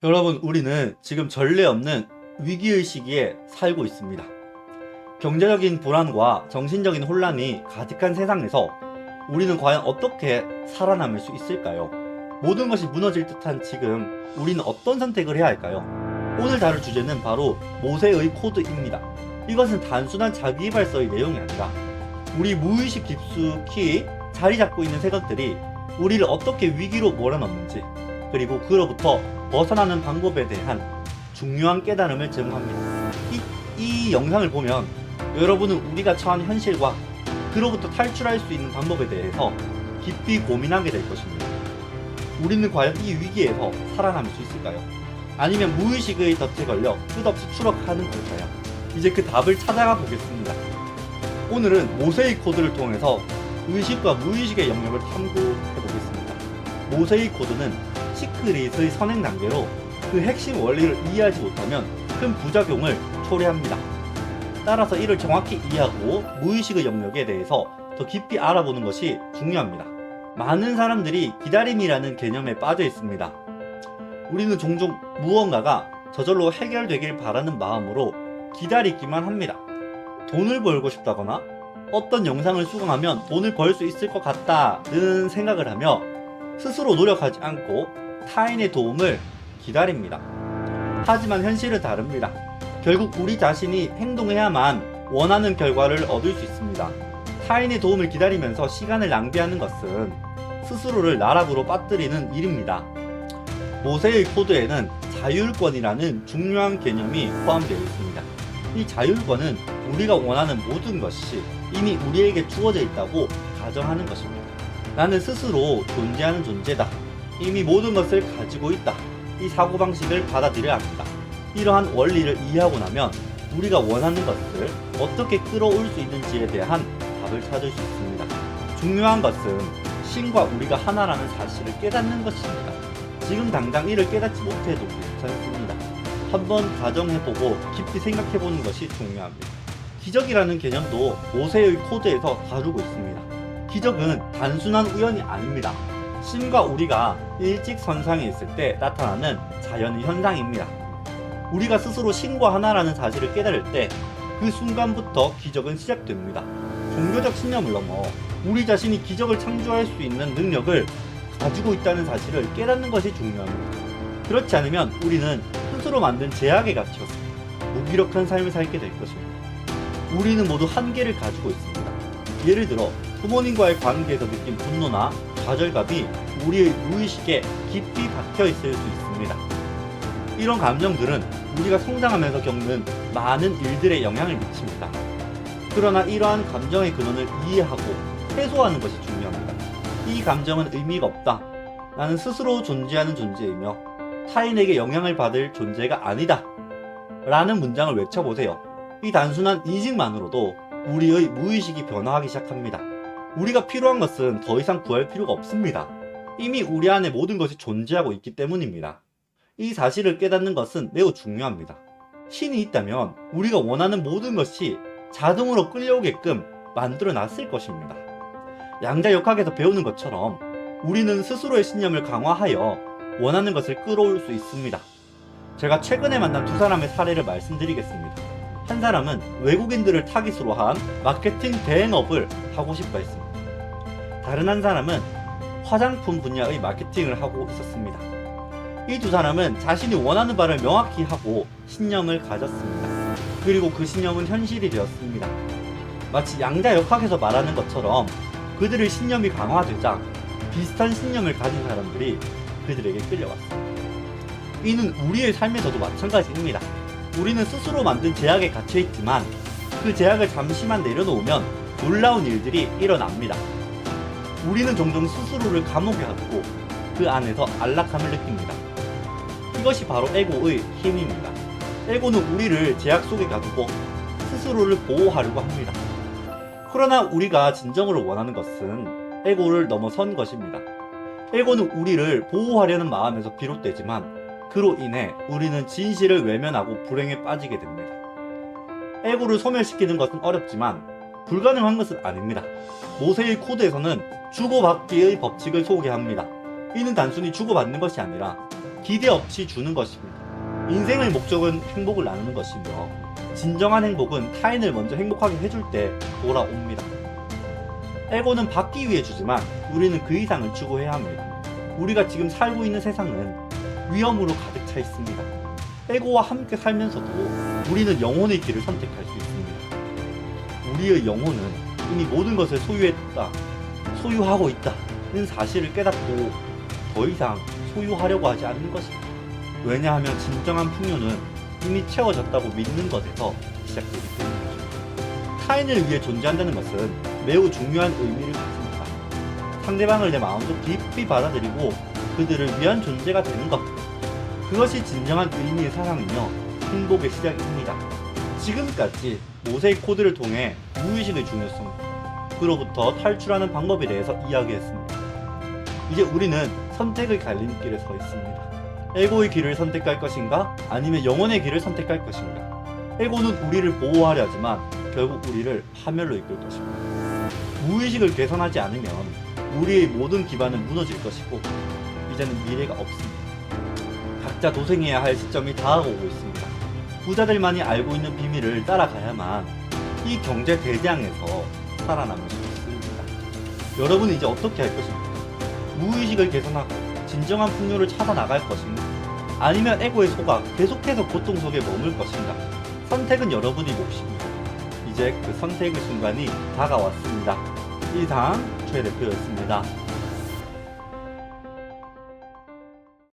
여러분, 우리는 지금 전례 없는 위기의 시기에 살고 있습니다. 경제적인 불안과 정신적인 혼란이 가득한 세상에서 우리는 과연 어떻게 살아남을 수 있을까요? 모든 것이 무너질 듯한 지금 우리는 어떤 선택을 해야 할까요? 오늘 다룰 주제는 바로 모세의 코드입니다. 이것은 단순한 자기개발서의 내용이 아니라 우리 무의식 깊숙이 자리 잡고 있는 생각들이 우리를 어떻게 위기로 몰아넣는지, 그리고 그로부터 벗어나는 방법에 대한 중요한 깨달음을 제공합니다. 이 영상을 보면 여러분은 우리가 처한 현실과 그로부터 탈출할 수 있는 방법에 대해서 깊이 고민하게 될 것입니다. 우리는 과연 이 위기에서 살아남을 수 있을까요? 아니면 무의식의 덫에 걸려 끝없이 추락하는 걸까요? 이제 그 답을 찾아가 보겠습니다. 오늘은 모세의 코드를 통해서 의식과 무의식의 영역을 탐구해 보겠습니다. 모세의 코드는 시크릿의 선행 단계로 그 핵심 원리를 이해하지 못하면 큰 부작용을 초래합니다. 따라서 이를 정확히 이해하고 무의식의 영역에 대해서 더 깊이 알아보는 것이 중요합니다. 많은 사람들이 기다림이라는 개념에 빠져 있습니다. 우리는 종종 무언가가 저절로 해결되길 바라는 마음으로 기다리기만 합니다. 돈을 벌고 싶다거나 어떤 영상을 수강하면 돈을 벌 수 있을 것 같다는 생각을 하며 스스로 노력하지 않고 타인의 도움을 기다립니다. 하지만 현실은 다릅니다. 결국 우리 자신이 행동해야만 원하는 결과를 얻을 수 있습니다. 타인의 도움을 기다리면서 시간을 낭비하는 것은 스스로를 나락으로 빠뜨리는 일입니다. 모세의 코드에는 자율권이라는 중요한 개념이 포함되어 있습니다. 이 자율권은 우리가 원하는 모든 것이 이미 우리에게 주어져 있다고 가정하는 것입니다. 나는 스스로 존재하는 존재다. 이미 모든 것을 가지고 있다. 이 사고방식을 받아들여야 합니다. 이러한 원리를 이해하고 나면 우리가 원하는 것을 어떻게 끌어올 수 있는지에 대한 답을 찾을 수 있습니다. 중요한 것은 신과 우리가 하나라는 사실을 깨닫는 것입니다. 지금 당장 이를 깨닫지 못해도 괜찮습니다. 한번 가정해보고 깊이 생각해보는 것이 중요합니다. 기적이라는 개념도 모세의 코드에서 다루고 있습니다. 기적은 단순한 우연이 아닙니다. 신과 우리가 일직선상에 있을 때 나타나는 자연의 현상입니다. 우리가 스스로 신과 하나라는 사실을 깨달을 때 그 순간부터 기적은 시작됩니다. 종교적 신념을 넘어 우리 자신이 기적을 창조할 수 있는 능력을 가지고 있다는 사실을 깨닫는 것이 중요합니다. 그렇지 않으면 우리는 스스로 만든 제약에 갇혀서 무기력한 삶을 살게 될 것입니다. 우리는 모두 한계를 가지고 있습니다. 예를 들어 부모님과의 관계에서 느낀 분노나 좌절감이 우리의 무의식에 깊이 박혀 있을 수 있습니다. 이런 감정들은 우리가 성장하면서 겪는 많은 일들에 영향을 미칩니다. 그러나 이러한 감정의 근원을 이해하고 해소하는 것이 중요합니다. 이 감정은 의미가 없다. 나는 스스로 존재하는 존재이며 타인에게 영향을 받을 존재가 아니다. 라는 문장을 외쳐보세요. 이 단순한 인식만으로도 우리의 무의식이 변화하기 시작합니다. 우리가 필요한 것은 더 이상 구할 필요가 없습니다. 이미 우리 안에 모든 것이 존재하고 있기 때문입니다. 이 사실을 깨닫는 것은 매우 중요합니다. 신이 있다면 우리가 원하는 모든 것이 자동으로 끌려오게끔 만들어 놨을 것입니다. 양자역학에서 배우는 것처럼 우리는 스스로의 신념을 강화하여 원하는 것을 끌어올 수 있습니다. 제가 최근에 만난 두 사람의 사례를 말씀드리겠습니다. 한 사람은 외국인들을 타깃으로 한 마케팅 대행업을 하고 싶어 했습니다. 다른 한 사람은 화장품 분야의 마케팅을 하고 있었습니다. 이 두 사람은 자신이 원하는 바를 명확히 하고 신념을 가졌습니다. 그리고 그 신념은 현실이 되었습니다. 마치 양자역학에서 말하는 것처럼 그들의 신념이 강화되자 비슷한 신념을 가진 사람들이 그들에게 끌려왔습니다. 이는 우리의 삶에서도 마찬가지입니다. 우리는 스스로 만든 제약에 갇혀있지만 그 제약을 잠시만 내려놓으면 놀라운 일들이 일어납니다. 우리는 종종 스스로를 감옥에 갇고 그 안에서 안락함을 느낍니다. 이것이 바로 에고의 힘입니다. 에고는 우리를 제약 속에 가두고 스스로를 보호하려고 합니다. 그러나 우리가 진정으로 원하는 것은 에고를 넘어선 것입니다. 에고는 우리를 보호하려는 마음에서 비롯되지만 그로 인해 우리는 진실을 외면하고 불행에 빠지게 됩니다. 에고를 소멸시키는 것은 어렵지만 불가능한 것은 아닙니다. 모세의 코드에서는 주고받기의 법칙을 소개합니다. 이는 단순히 주고받는 것이 아니라 기대 없이 주는 것입니다. 인생의 목적은 행복을 나누는 것이며 진정한 행복은 타인을 먼저 행복하게 해줄 때 돌아옵니다. 에고는 받기 위해 주지만 우리는 그 이상을 추구해야 합니다. 우리가 지금 살고 있는 세상은 위험으로 가득 차 있습니다. 에고와 함께 살면서도 우리는 영혼의 길을 선택할 수 있습니다. 우리의 영혼은 이미 모든 것을 소유하고 있다는 사실을 깨닫고 더 이상 소유하려고 하지 않는 것입니다. 왜냐하면 진정한 풍요는 이미 채워졌다고 믿는 것에서 시작되기 때문이죠. 타인을 위해 존재한다는 것은 매우 중요한 의미를 갖습니다. 상대방을 내 마음속 깊이 받아들이고 그들을 위한 존재가 되는 것. 그것이 진정한 의미의 사랑이며 행복의 시작입니다. 지금까지 모세의 코드를 통해 무의식의 중요성, 그로부터 탈출하는 방법에 대해서 이야기했습니다. 이제 우리는 선택의 갈림길에 서 있습니다. 에고의 길을 선택할 것인가? 아니면 영혼의 길을 선택할 것인가? 에고는 우리를 보호하려 하지만 결국 우리를 파멸로 이끌 것입니다. 무의식을 개선하지 않으면 우리의 모든 기반은 무너질 것이고 이제는 미래가 없습니다. 각자 도생해야 할 시점이 다가오고 있습니다. 부자들만이 알고 있는 비밀을 따라가야만 이 경제 대장에서 살아남을 수 있습니다. 여러분은 이제 어떻게 할 것입니까? 무의식을 개선하고 진정한 풍요를 찾아 나갈 것인가? 아니면 에고에 속아 계속해서 고통 속에 머물 것인가? 선택은 여러분의 몫입니다. 이제 그 선택의 순간이 다가왔습니다. 이상 최 대표였습니다.